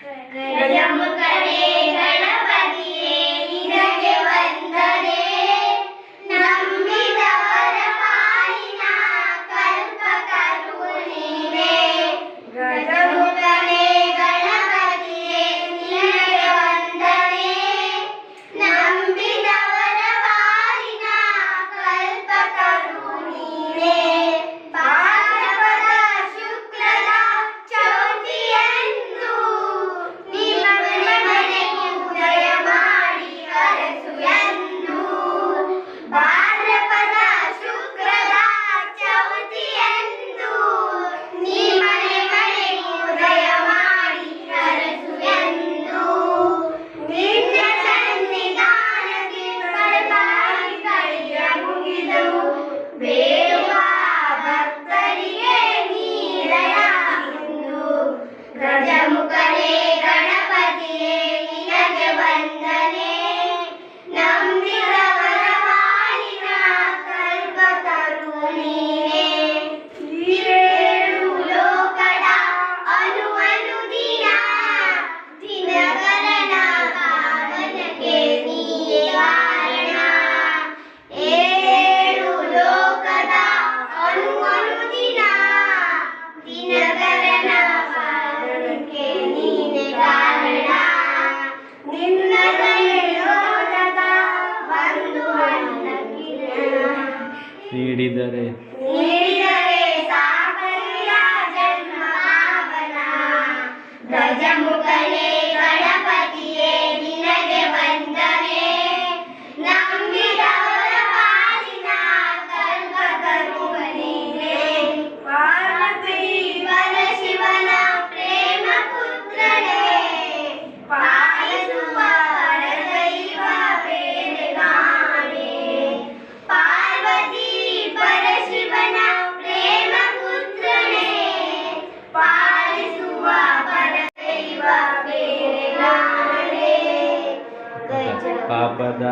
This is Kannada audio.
ಗಜಮುಖನೇ ಗಣಪತಿಯೇ ನಿನಗೆ ವಂದನೆ, ನಂಬಿದವರ ಪಾಲಿನ ಕಲ್ಪತರು ನೀನೇ. ಗಜಮುಖನೇ ಗಣಪತಿಯೇ ನಿನಗೆ ವಂದನೆ, ನಂಬಿದವರ ಪಾಲಿನ ಕಲ್ಪತರು ನೀನೇ. ಭಾದ್ರಪದ ಶುಕ್ಲದ ಚೌತಿಯಂದು ನಿಮ್ಮ ಮನೆಗೆ ಉದಯ ಮಾಡಿ ಕರೆಸು ಎಂದು. ಭಾದ್ರಪದ ಶುಕ್ಲದ ಚೌತಿಯಂದು ನಿಮ್ಮ ಮನೆಗೆ ಉದಯ ಮಾಡಿ ಕರೆಸು ಎಂದು. ನಿನ್ನ ಸನ್ನಿಧಾನಕ್ಕೆ ಕಳಕಳಿ ಕೈಯ ಮುಗಿದವು, ಬೇಡುವ ಭಕ್ತರಿಗೆ ನೀಡಯ ಎಂದು. ಗಜಮುಖನೇ ಗಣಪತಿಯೇ ನಿನಗೆ ವಂದನೆ, ನಂಬಿದವರ ಪಾಲಿನ ಕಲ್ಪತರು ನೀನೇ. ಈರೇಳು ಲೋಕದ ಅನುದಿನ ದಿನಕರನ ಪಾವನಕ್ಕೆ ನೀಯೇ ಕಾರಣ. ಏಳು ಲೋಕದ ಅನುದಿನ ದಿನಕರನ ಪಾವನಕ್ಕೆ ನೀನೇ ಕಾರಣ. ನಿನ್ನ ದಯೆಯೋಟದ ಒಂದು ಹಣ್ಣ ಕಿರಣ ನೀಡಿದರೆ ಸಾಕಯ್ಯ ಜನ್ಮ ಪಾವನ. ಗಜಮುಖನೇ ಗಣಪತಿಯೇ ನಿನಗೆ ವಂದನೆ, ನಂಬಿದವರ ಪಾಲಿನ ಕಲ್ಪತರು ನೀನೇ. ಪಾರ್ವತಿ ಪರಶಿವನ ಪ್ರೇಮ ಪುತ್ರನೇ, ಪಾಲಿಸುವ ಪರದೈವ ಬೇಡಗಾಣೆ. ಪಾರ್ವತಿ ಪರಶಿವನ ಪ್ರೇಮ ಪುತ್ರನೇ, ಪಾಲಿಸುವ ಪರದೈವ ಬೇಡಗಾಣೆ. ಪಾಪದ